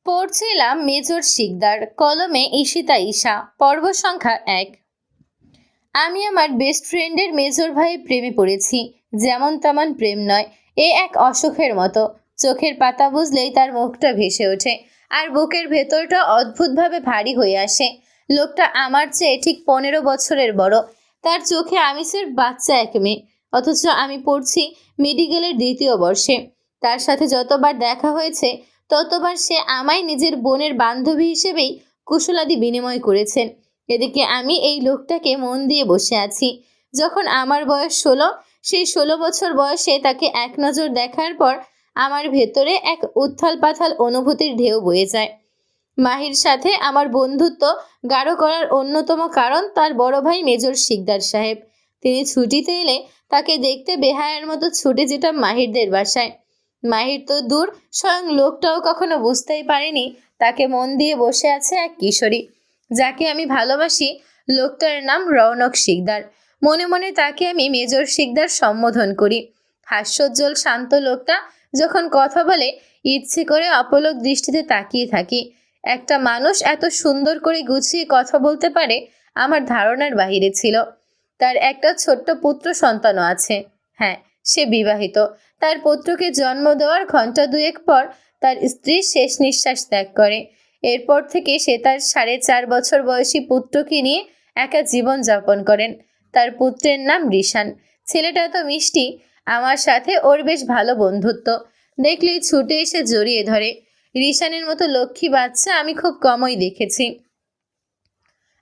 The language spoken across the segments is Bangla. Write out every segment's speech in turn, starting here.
পড়ছিলাম মেজর শিকদার, কলমে ঈশিতা ঈশা, পর্ব সংখ্যা 1। আমি আমার বেস্ট ফ্রেন্ডের মেজর ভাইয়ের প্রেমে পড়েছি। যেমন তেমন প্রেম নয়, এ এক অসুখের মতো। চোখের পাতা বুঝলেই তার মুখটা ভেসে ওঠে, আর বুকের ভেতরটা অদ্ভুতভাবে ভারী হয়ে আসে। লোকটা আমার চেয়ে ঠিক 15 বছরের বড়। তার চোখে আমি সির্ফ বাচ্চা এক মেয়ে, অথচ আমি পড়ছি মেডিকেলের 2য় বর্ষে। তার সাথে যতবার দেখা হয়েছে ততবার সে আমায় নিজের বোনের বান্ধবী হিসেবেই কুশলাদি বিনিময় করেছেন। এদিকে আমি এই লোকটাকে মন দিয়ে বসে আছি। যখন আমার বয়স 16, সেই 16 বছর বয়সে তাকে এক নজর দেখার পর আমার ভেতরে এক উত্থাল পাথাল অনুভূতির ঢেউ বয়ে যায়। মাহির সাথে আমার বন্ধুত্ব গাঢ় করার অন্যতম কারণ তার বড় ভাই মেজর শিকদার সাহেব। তিনি ছুটিতে এলে তাকে দেখতে বেহায়ার মতো ছুটে যেতাম মাহিরদের বাসায়। মাহির তো দূর, স্বয়ং লোকটাও কখনো বুঝতেই পারেনি তাকে মন দিয়ে বসে আছে এক কিশোরী, যাকে আমি ভালোবাসি। লোকটার নাম রৌনক শিকদার। মনে মনে তাকে আমি মেজর শিকদার সম্বোধন করি। হাস্যোজ্জ্বল শান্ত লোকটা যখন কথা বলে ইচ্ছে করে অপলক দৃষ্টিতে তাকিয়ে থাকি। একটা মানুষ এত সুন্দর করে গুছিয়ে কথা বলতে পারে আমার ধারণার বাহিরে ছিল। তার একটা ছোট্ট পুত্র সন্তানও আছে। হ্যাঁ, সে বিবাহিত। তার পুত্রকে জন্ম দেওয়ার ঘন্টা দুয়েক পর তার স্ত্রী শেষ নিঃশ্বাস ত্যাগ করে। এরপর থেকে সে তার 4.5 বছর বয়সী পুত্রকে নিয়ে একা জীবন যাপন করেন। তার পুত্রের নাম রিশান। ছেলেটা তো মিষ্টি, আমার সাথে ওর বেশ ভালো বন্ধুত্ব। দেখলেই ছুটে এসে জড়িয়ে ধরে। রিশানের মতো লক্ষ্মী বাচ্চা আমি খুব কমই দেখেছি।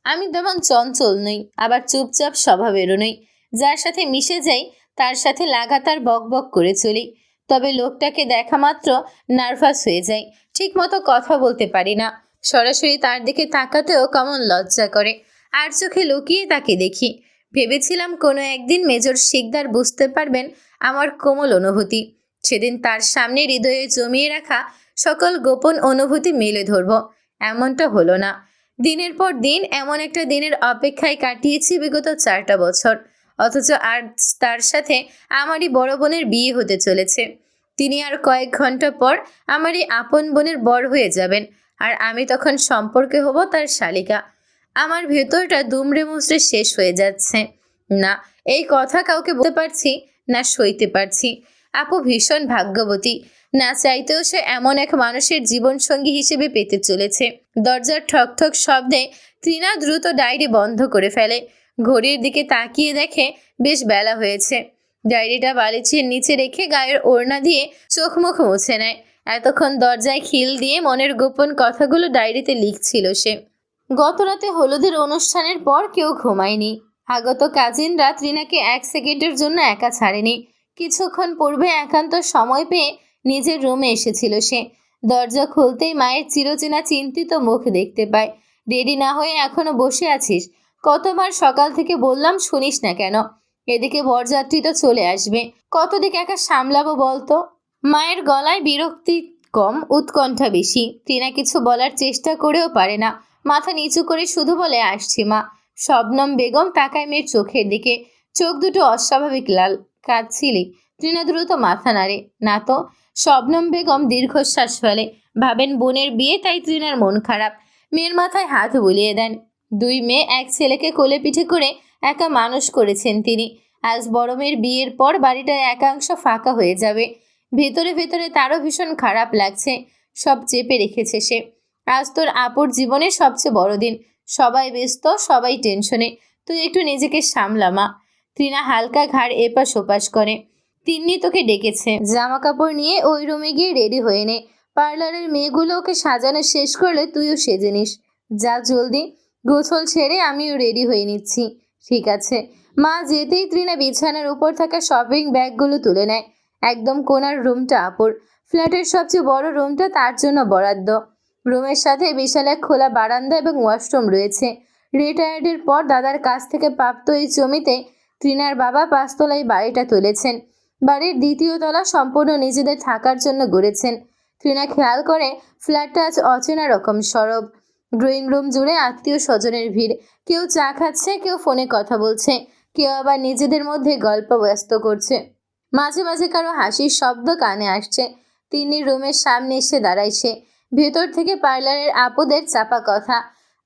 আমি তেমন চঞ্চল নই, আবার চুপচাপ স্বভাবেরও নই। যার সাথে মিশে যাই তার সাথে লাগাতার বক বক করে চলি। তবে লোকটাকে দেখা মাত্র নার্ভাস হয়ে যাই, ঠিক মতো কথা বলতে পারি না। সরাসরি তার দিকে তাকাতেও কেমন লজ্জা করে, আর চোখে লুকিয়ে তাকে দেখি। ভেবেছিলাম কোনো একদিন মেজর শিকদার বুঝতে পারবেন আমার কোমল অনুভূতি। সেদিন তার সামনে হৃদয়ে জমিয়ে রাখা সকল গোপন অনুভূতি মেলে ধরব। এমনটা হলো না। দিনের পর দিন এমন একটা দিনের অপেক্ষায় কাটিয়েছি বিগত 4টা বছর। অথচ আর তার সাথে আমারই বড় বোনের বিয়ে হতে চলেছে। তিনি আর কয়েক ঘন্টা পর আমারই আপন বোনের বর হয়ে যাবেন, আর আমি তখন সম্পর্কে হব তার শালিকা। আমার ভেতরটা দুমড়ে মুচড়ে শেষ হয়ে যাচ্ছে। না, এই কথা কাউকে বলতে পারছি না, সইতে পারছি। আপু ভীষণ ভাগ্যবতী। না চাইতেও সে এমন এক মানুষের জীবনসঙ্গী হিসেবে পেতে চলেছে। দরজার ঠকঠক শব্দে তৃণা দ্রুত ডায়েরি বন্ধ করে ফেলে। ঘড়ির দিকে তাকিয়ে দেখে বেশ বেলা হয়েছে। ডায়েরিটা বালিশের নিচে রেখে গায়ের ওড়না দিয়ে চোখ মুখ মুছে নেয়। এতক্ষণ দরজায় খিল দিয়ে মনের গোপন কথাগুলো ডায়েরিতে লিখছিল সে। গতরাতে হলুদের অনুষ্ঠানের পর কেউ ঘুমায়নি। আগত কাজিনরা তৃণাকে 1 সেকেন্ডের জন্য একা ছাড়েনি। কিছুক্ষণ পূর্বে একান্ত সময় পেয়ে নিজের রুমে এসেছিল সে। দরজা খুলতেই মায়ের চিরচেনা চিন্তিত মুখ দেখতে পায়। রেডি না হয়ে এখনো বসে আছিস? কতবার সকাল থেকে বললাম, শুনিস না কেন? এদিকে বরযাত্রী তো চলে আসবে, কতদিক একা সামলাবো বলতো? মায়ের গলায় বিরক্তি কম, উৎকণ্ঠা বেশি। টিনা কিছু বলার চেষ্টা করেও পারে না। মাথা নিচু করে শুধু বলে, আসছি মা। শবনম বেগম তাকায় মেয়ের চোখের দিকে। চোখ দুটো অস্বাভাবিক লাল। কাঁদছিলি? টিনা দ্রুত মাথা নাড়ে। না তো। শবনম বেগম দীর্ঘশ্বাস ফেলে। ভাবেন বোনের বিয়ে, তাই তৃণার মন খারাপ। মেয়ের মাথায় হাত বুলিয়ে দেন। 2 মেয়ে 1 ছেলেকে কোলে পিঠে করে একা মানুষ করেছেন তিনি। আজ বড় মেয়ের বিয়ের পর বাড়িটার একাংশ ফাঁকা হয়ে যাবে। ভেতরে ভেতরে তারও ভীষণ খারাপ লাগছে। সব চেপে রেখেছে সে। আজ তোর আপুর জীবনের সবচেয়ে বড় দিন। সবাই ব্যস্ত, সবাই টেনশনে। তুই একটু নিজেকে সামলা মা। তৃণা হালকা ঘাড় এপাশ ওপাশ করে। তিন্নি তোকে ডেকেছে। জামা কাপড় নিয়ে ওই রুমে গিয়ে রেডি হয়ে নে। পার্লারের মেয়েগুলো ওকে সাজানো শেষ করলে তুইও সেজে নিস। যা জলদি। গোসল ছেড়ে আমিও রেডি হয়ে নিচ্ছি। ঠিক আছে। মা যেতেই তৃণা বিছানার উপর থাকা শপিং ব্যাগগুলো তুলে নেয়। একদম কোনার রুমটা আপুর। ফ্ল্যাটের সবচেয়ে বড় রুমটা তার জন্য বরাদ্দ। রুমের সাথে বিশাল এক খোলা বারান্দা এবং ওয়াশরুম রয়েছে। রিটায়ার্ডের পর দাদার কাছ থেকে প্রাপ্ত এই জমিতে তৃণার বাবা 5 তলায় বাড়িটা তুলেছেন। বাড়ির 2য় তলা সম্পূর্ণ নিজেদের থাকার জন্য গড়েছেন। তৃণা খেয়াল করে ফ্ল্যাটটা আজ অচেনা রকম সরব। ড্রয়িং রুম জুড়ে আত্মীয় স্বজনের ভিড়। কেউ চা খাচ্ছে, কেউ ফোনে কথা বলছে, কেউ আবার নিজেদের মধ্যে গল্প ব্যস্ত করছে। মাঝে মাঝে কারো হাসির শব্দ কানে আসছে। তিন্নির রুমের সামনে এসে দাঁড়ায় সে। ভেতর থেকে পার্লারের আপুদের চাপা কথা,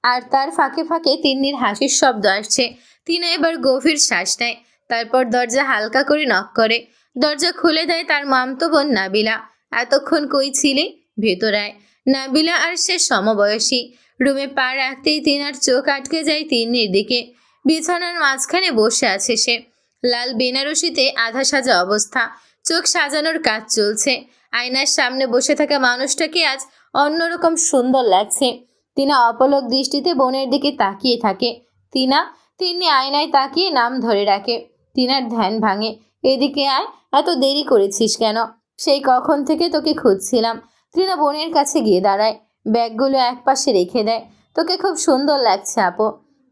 আর তার ফাঁকে ফাঁকে তিন্নির হাসির শব্দ আসছে। টিনা এবার গভীর শ্বাস নেয়, তারপর দরজা হালকা করে নক করে। দরজা খুলে দেয় তার মামতো বোন নাবিলা। এতক্ষণ কই ছিলি? ভেতর আয়। নাবিলা আর সে সমবয়সী। রুমে পা রাখতেই তিনার চোখ আটকে যায় তিন্নির দিকে। বিছানার মাঝখানে বসে আছে সে। লাল বেনারসিতে আধা সাজা অবস্থা, চোখ সাজানোর কাজ চলছে। আয়নার সামনে বসে থাকা মানুষটাকে আজ অন্যরকম সুন্দর লাগছে। টিনা অপলক দৃষ্টিতে বোনের দিকে তাকিয়ে থাকে। টিনা। তিন্নি আয়নায় তাকিয়ে নাম ধরে রাখে। টিনার ধ্যান ভাঙে। এদিকে আয়। এত দেরি করেছিস কেন? সেই কখন থেকে তোকে খুঁজছিলাম। টিনা বোনের কাছে গিয়ে দাঁড়ায়, ব্যাগগুলো একপাশে রেখে দেয়। তোকে খুব সুন্দর লাগছে আপু।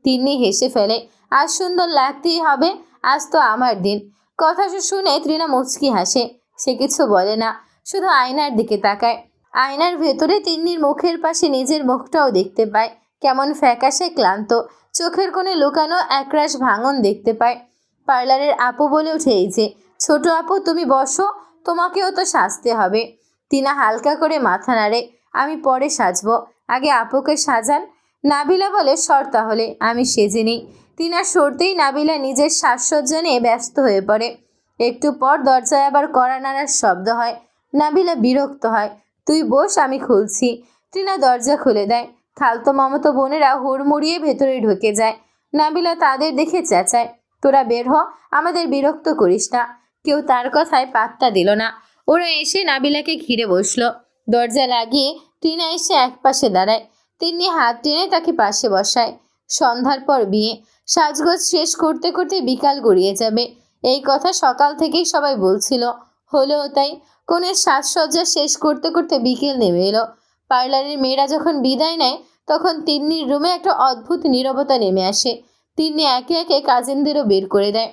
তিন্নি হেসে ফেলে। আজ সুন্দর লাগতেই হবে, আজ তো আমার দিন। কথা শুনে ত্রিনা মুচকি হাসে। সে কিছু বলে না, শুধু আয়নার দিকে তাকায়। আয়নার ভেতরে তিন্নির মুখের পাশে নিজের মুখটাও দেখতে পায়। কেমন ফ্যাকাশে ক্লান্ত, চোখের কোণে লুকানো একরাশ ভাঙন দেখতে পায়। পার্লারের আপু বলে ওঠে, এই যে ছোট আপু, তুমি বসো, তোমাকেও তো সাজতে হবে। টিনা হালকা করে মাথা নাড়ে। আমি পরে সাজবো, আগে আপুকে সাজান। নাবিলা বলে, সর তাহলে, আমি সেজে নিই। টিনা সরতেই নাবিলা নিজের সাজসজ্জা নিয়ে ব্যস্ত হয়ে পড়ে। একটু পর দরজায় আবার কড়া নাড়ার শব্দ হয়। নাবিলা বিরক্ত হয়। তুই বস, আমি খুলছি। টিনা দরজা খুলে দেয়। খালতো মামাতো বোনেরা হুড়মুড়িয়ে ভেতরে ঢুকে যায়। নাবিলা তাদের দেখে চেঁচায়, তোরা বের হ, আমাদের বিরক্ত করিস না। কেউ তার কথায় পাত্তা দিল না। ওরা এসে নাবিলাকে ঘিরে বসলো। দরজা লাগিয়ে টিনা এসে একপাশে দাঁড়ায়। তিন্নি হাত টেনে তাকে পাশে বসায়। সন্ধ্যার পর বিয়ে, সাজগোজ শেষ করতে করতে বিকাল গড়িয়ে যাবে, এই কথা সকাল থেকেই সবাই বলছিল। হলেও তাই। কনের সাজসজ্জা শেষ করতে করতে বিকেল নেমে এলো। পার্লারের মেয়েরা যখন বিদায় নেয়, তখন তিন্নির রুমে একটা অদ্ভুত নীরবতা নেমে আসে। তিন্নি একে একে কাজিনদেরও বের করে দেয়।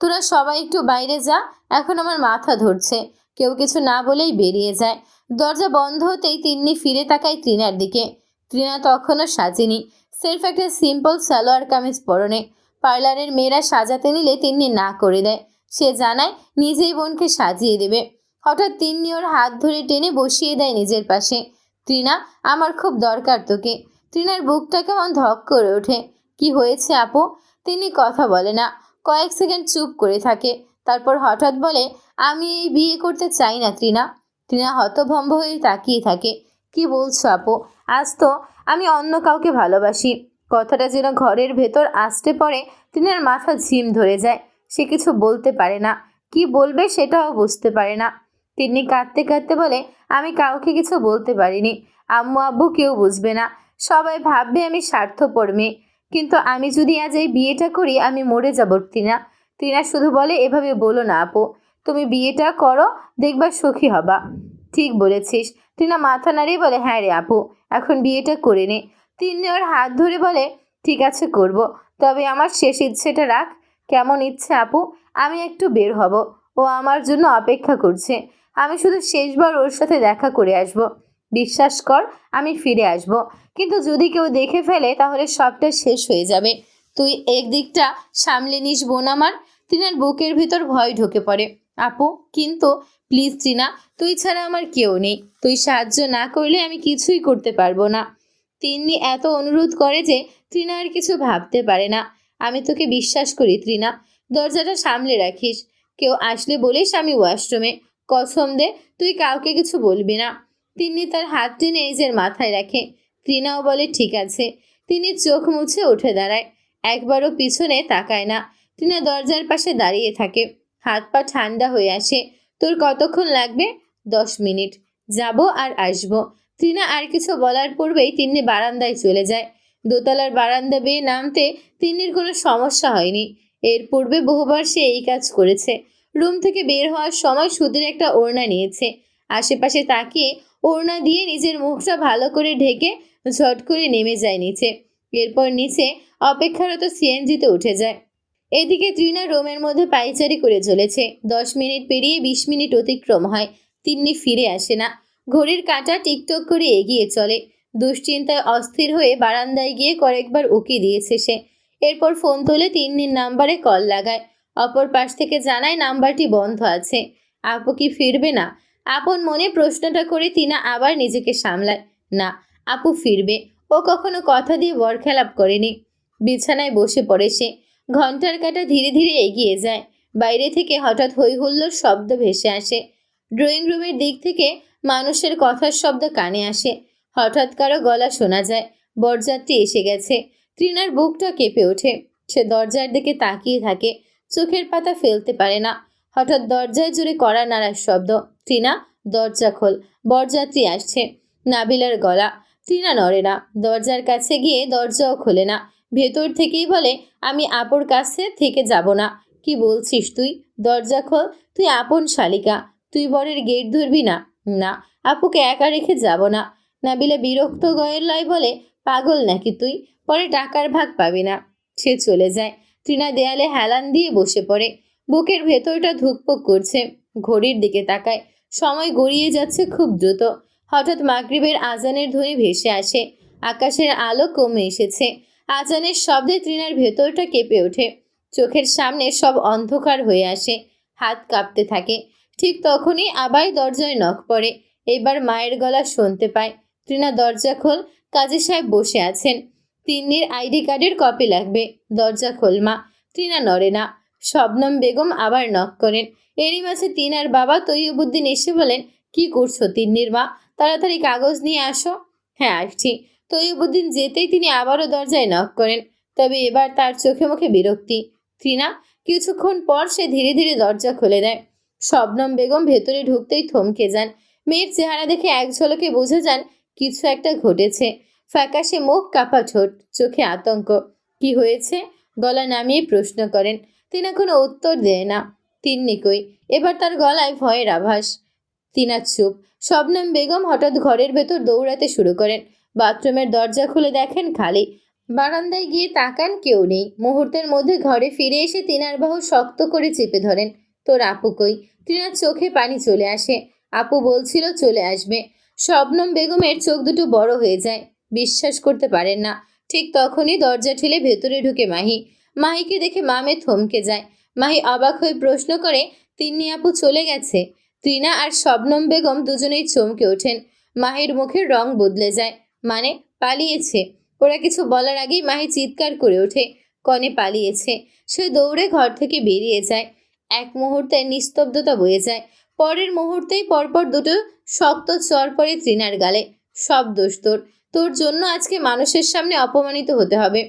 তোরা সবাই একটু বাইরে যা, এখন আমার মাথা ধরছে। কেউ কিছু না বলেই বেরিয়ে যায়। দরজা বন্ধ হতেই তিন্নি ফিরে তাকায় ত্রিনার দিকে। ত্রিনা তখনও সাজেনি, সির্ফ একটা সিম্পল সালোয়ার কামিজ পরনে। পার্লারের মেয়েরা সাজাতে নিলে তিন্নি না করে দেয়। সে জানায় নিজেই বোনকে সাজিয়ে দেবে। হঠাৎ তিন্নি ওর হাত ধরে টেনে বসিয়ে দেয় নিজের পাশে। ত্রিনা, আমার খুব দরকার তোকে। ত্রিনার বুকটা কেমন ধক করে ওঠে। কি হয়েছে আপু? তিনি কথা বলে না, কয়েক সেকেন্ড চুপ করে থাকে। তারপর হঠাৎ বলে, আমি এই বিয়ে করতে চাই না ত্রিনা। ত্রিনা হতভম্ব হয়ে তাকিয়ে থাকে। কি বলছো আপু? আজ তো আমি অন্য কাউকে ভালোবাসি। কথাটা যেন ঘরের ভেতর আসতে পড়ে। ত্রিনার মাথা ঝিম ধরে যায়। সে কিছু বলতে পারে না, কি বলবে সেটাও বুঝতে পারে না। তিন্নি কাঁদতে কাঁদতে বলে, আমি কাউকে কিছু বলতে পারিনি। আম্মু আব্বু কেউ বুঝবে না, সবাই ভাববে আমি স্বার্থপর মেয়ে। কিন্তু আমি যদি আজ এই বিয়েটা করি, আমি মরে যাব টিনা। টিনা শুধু বলে, এভাবে বলো না আপু, তুমি বিয়েটা করো, দেখবা সুখী হবা। ঠিক বলেছিস। টিনা মাথা নাড়িয়ে বলে, হ্যাঁ রে আপু, এখন বিয়েটা করে নে। তিন্নি ওর হাত ধরে বলে, ঠিক আছে করব, তবে আমার শেষ ইচ্ছেটা রাখ। কেমন ইচ্ছে আপু? আমি একটু বের হব, ও আমার জন্য অপেক্ষা করছে। আমি শুধু শেষবার ওর সাথে দেখা করে আসব। বিশ্বাস কর, আমি ফিরে আসব। কিন্তু যদি কেউ দেখে ফেলে তাহলে সবটা শেষ হয়ে যাবে। তুই একদিকটা সামলে নিস বোন আমার। টিনার বুকের ভিতর ভয় ঢুকে পড়ে। আপু, কিন্তু প্লিজ টিনা, তুই ছাড়া আমার কেউ নেই। তুই সাহায্য না করলে আমি কিছুই করতে পারবো না। তিন্নি এত অনুরোধ করে যে টিনা আর কিছু ভাবতে পারে না। আমি তোকে বিশ্বাস করি ত্রিনা, দরজাটা সামলে রাখিস। কেউ আসলে বলিস আমি ওয়াশরুমে। কসম দে তুই কাউকে কিছু বলবি না। তিন্নি তার হাত টেনে নিজের মাথায় রাখে। ত্রিনাও বলে, ঠিক আছে। তিনি চোখ মুছে উঠে দাঁড়ায়, একবারও পিছনে তাকায় না। টিনা দরজার পাশে দাঁড়িয়ে থাকে, হাত পা ঠান্ডা হয়ে আসে। তোর কতক্ষণ লাগবে? 10 মিনিট, যাব আর আসবো। টিনা আর কিছু বলার পূর্বেই তিন্নি বারান্দায় চলে যায়। দোতলার বারান্দা বেয়ে নামতে তিন্নির কোনো সমস্যা হয়নি। এর পূর্বে বহুবার সে এই কাজ করেছে। রুম থেকে বের হওয়ার সময় সুতির একটা ওড়না নিয়েছে। আশেপাশে তাকিয়ে ওড়না দিয়ে নিজের মুখটা ভালো করে ঢেকে ঝট করে নেমে যায় নিচে। এরপর নিচে অপেক্ষারত সিএনজিতে উঠে যায়। এদিকে ত্রিনা রুমের মধ্যে পায়চারি করে চলেছে। 10 মিনিট পেরিয়ে 20 মিনিট অতিক্রম হয়। তিন্নি ফিরে আসে না। ঘড়ির কাঁটা টিকটক করে এগিয়ে চলে। দুশ্চিন্তায় অস্থির হয়ে বারান্দায় গিয়ে কয়েকবার উকি দিয়েছে সে। এরপর ফোন তুলে তিন্নির নাম্বারে কল লাগায়। অপর পাশ থেকে জানায় নাম্বারটি বন্ধ আছে। আপু কি ফিরবে না? আপন মনে প্রশ্নটা করে টিনা আবার নিজেকে সামলায়। না, আপু ফিরবে। ও কখনো কথা দিয়ে বরখেলাপ করেনি। বিছানায় বসে পড়ে সে। ঘন্টার কাঁটা ধীরে ধীরে এগিয়ে যায়। বাইরে থেকে হঠাৎ হৈ হুল্লোড় শব্দ ভেসে আসে। ড্রয়িং রুমের দিক থেকে মানুষের কথার শব্দ কানে আসে। হঠাৎ কারো গলা শোনা যায়, বরযাত্রী এসে গেছে। তৃণার বুকটা কেঁপে ওঠে। সে দরজার দিকে তাকিয়ে থাকে, চোখের পাতা ফেলতে পারে না। হঠাৎ দরজায় জোরে কড়া নাড়ার শব্দ। তৃণা, দরজা খোল, বরযাত্রী আসছে। নাবিলার গলা। তৃণা নড়ে না, দরজার কাছে গিয়ে দরজাও খোলে না। ভেতর থেকেই বলে, আমি আপুর কাছে থেকে যাব না। কি বলছিস তুই? দরজা খোল, তুই আপন শালিকা, তুই বরের গেট ধরবি না? না, আপুকে একা রেখে যাব না। নাবিলা বিরক্ত গলায় বলে, পাগল নাকি তুই? পরে টাকার ভাগ পাবি না। সে চলে যায়। তৃণা দেয়ালে হেলান দিয়ে বসে পড়ে। বুকের ভেতরটা ধুকপুক করছে। ঘড়ির দিকে তাকায়। সময় গড়িয়ে যাচ্ছে খুব দ্রুত। হঠাৎ মাগরিবের আজানের ধ্বনি ভেসে আসে। আকাশের আলো কমে এসেছে। আজানের শব্দে তৃণার ভেতরটা কেঁপে ওঠে। চোখের সামনে সব অন্ধকার হয়ে আসে। হাত কাঁপতে থাকে। ঠিক তখনই আবার দরজায় নখ পড়ে। এবার মায়ের গলা শুনতে পায়। তৃণা, দরজা খোল, কাজী সাহেব বসে আছেন। তিন্নির আইডি কার্ডের কপি লাগবে। দরজা খোল মা। তৃণা নড়ে না। শবনম বেগম আবার নক করেন। এরই মাঝে তিনার বাবা তৈয়বুদ্দিন এসে বলেন, কি করছো তিন্নির মা? তাড়াতাড়ি কাগজ নিয়ে আসো। হ্যাঁ, আসছি। তৈয়বুদ্দিন যেতেই তিনি আবারও দরজায় নক করেন। তবে এবার তার চোখে মুখে বিরক্তি। তৃণা। কিছুক্ষণ পর সে ধীরে ধীরে দরজা খুলে দেয়। শবনম বেগম ভেতরে ঢুকতেই থমকে যান। মেয়ের চেহারা দেখে এক ঝলকে বুঝে যান কিছু একটা ঘটেছে। ফ্যাকাশে মুখ, কাপা ঠোঁট, চোখে আতঙ্ক। কি হয়েছে? গলা নামিয়ে প্রশ্ন করেন। তিনা কোনো উত্তর দেয় না। তিন্নি কই? এবার তার গলায় ভয়ের আভাস। তিনা চুপ। শবনম বেগম হঠাৎ ঘরের ভেতর দৌড়াতে শুরু করেন। বাথরুমের দরজা খুলে দেখেন খালি। বারান্দায় গিয়ে তাকান, কেউ নেই। মুহূর্তের মধ্যে ঘরে ফিরে এসে তিনার বাহু শক্ত করে চেপে ধরেন। তোর আপু কই? তিনার চোখে পানি চলে আসে। আপু বলছিল চলে আসবে। শবনম বেগমের চোখ দুটো বড় হয়ে যায়। বিশ্বাস করতে পারেন না। ঠিক তখনই দরজা ঠেলে ভেতরে ঢুকে মাহি। মাহিকে দেখে মামে থমকে যায়। মাহি অবাক হয়ে প্রশ্ন করে, তিন্নি আপু চলে গেছে? তৃণা আর শবনম বেগম দুজনেই চমকে ওঠেন। মাহির মুখের রং বদলে যায়। মানে? পালিয়েছে? ওরা কিছু বলার আগেই মাহি চিৎকার করে ওঠে, কনে পালিয়েছে? সে দৌড়ে ঘর থেকে বেরিয়ে যায়। এক মুহূর্তে নিস্তব্ধতা বয়ে যায়। পরের মুহূর্তেই পরপর দুটো শক্ত চর পড়ে তৃণার গালে। সব দোষ তোর। তোর জন্য আজকে মানুষের সামনে অপমানিত হতে হবে।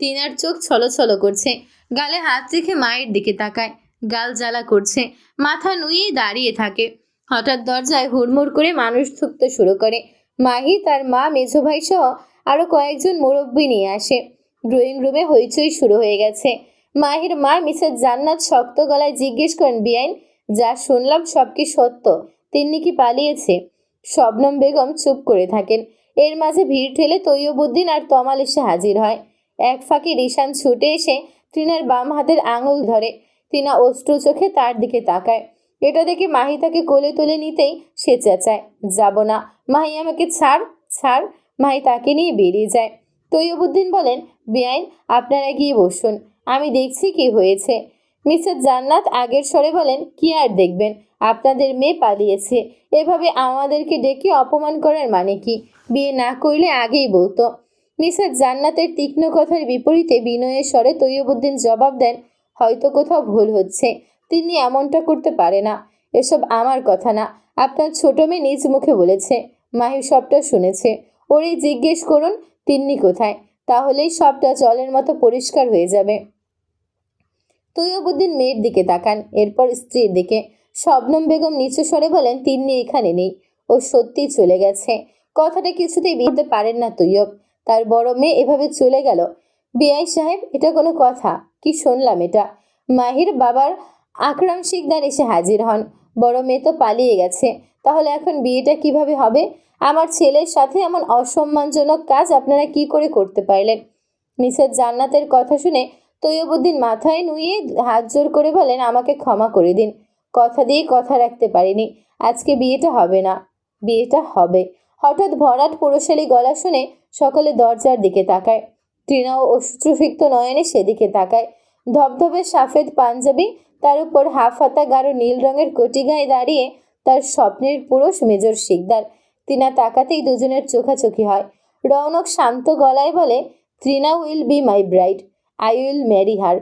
তৃণার চোখ ছলছল করছে। গালে হাত রেখে মায়ের দিকে তাকায়। গাল জ্বালা করছে। মাথা নুয়েই দাঁড়িয়ে থাকে। হঠাৎ দরজায় হুড়মুড় করে মানুষ ঢুকতে শুরু করে। মাহি, তার মা, মেজো ভাই সহ আরো কয়েকজন মুরব্বী নিয়ে আসে। ড্রয়িং রুমে হইচই শুরু হয়ে গেছে। মাহির মা মিসেস জান্নাত শক্ত গলায় জিজ্ঞেস করেন, বিআইন, যা শুনলাম সব কি সত্য? তিন্নি কি পালিয়েছে? শবনম বেগম চুপ করে থাকেন। এর মাঝে ভিড় ঠেলে তৈয়বুদ্দিন আর তমাল এসে হাজির হয়। এক ফাঁকে রিশান ছুটে এসে তৃণার বাম হাতের আঙুল ধরে। তৃণা অশ্রু চোখে তার দিকে তাকায়। এটা দেখে মাহি তাকে কোলে তুলে নিতেই সে চেঁচায়, যাব না। মাহি, আমাকে ছাড়, ছাড়। মাহি তাকে নিয়ে বেরিয়ে যায়। তৈয়বুদ্দিন বলেন, বেআইন, আপনারা গিয়ে বসুন, আমি দেখছি কি হয়েছে। মিসেস জান্নাত আগের স্বরে বলেন, কি আর দেখবেন, আপনাদের মেয়ে পালিয়েছে। এভাবে আমাদেরকে ডেকে অপমান করার মানে কি? বিয়ে না করলে আগেই বলতো। মিসেস জান্নাতের তীক্ষ্ণ কথার বিপরীতে বিনয়ের স্বরে তৈয়বুদ্দিন জবাব দেন, হয়তো কোথাও ভুল হচ্ছে। তিনি এমনটা করতে পারে না। এসব আমার কথা না, আপনার ছোট মেয়ে নিজ মুখে বলেছে। মাহি সবটা শুনেছে। ওরই জিজ্ঞেস করুন তিন্নি কোথায়, তাহলেই সবটা জলের মতো পরিষ্কার হয়ে যাবে। তৈয়বুদ্দিন মেয়ের দিকে তাকান, এরপর স্ত্রীর দিকে। শবনম বেগম নিচু স্বরে বলেন, তিন্নি এখানে নেই, ও সত্যিই চলে গেছে। কথাটা কিছুতেই বুঝতে পারেন না তৈয়ব। তার বড় মেয়ে এভাবে চলে গেল? বিআই সাহেব, এটা কোনো কথা? কি শুনলাম এটা? মাহির বাবার আকরাম শিকদার এসে হাজির হন। বড় মেয়ে তো পালিয়ে গেছে, তাহলে এখন বিয়েটা কিভাবে হবে? আমার ছেলের সাথে এমন অসম্মানজনক কাজ আপনারা কি করে করতে পারলেন? মিসেস জান্নাতের কথা শুনে তৈয়বুদ্দিন মাথায় নুয়ে হাত জোর করে বলেন, আমাকে ক্ষমা করে দিন। কথা দিয়ে কথা রাখতে পারিনি। আজকে বিয়েটা হবে না। বিয়েটা হবে। হঠাৎ ভরাট পুরুষালী গলা শুনে সকলে দরজার দিকে তাকায়। তৃণাও অশ্রুসিক্ত নয়নে সেদিকে তাকায়। ধবধবে সাফেদ পাঞ্জাবি, তার উপর হাফ হাতা গাঢ় নীল রঙের কটি গায়ে দাঁড়িয়ে তার স্বপ্নের পুরুষ মেজর শিকদার। টিনা তাকাতেই দুজনের চোখাচোখি হয়। রৌনক শান্ত গলায় বলে, Trina will be my bride, I will marry her.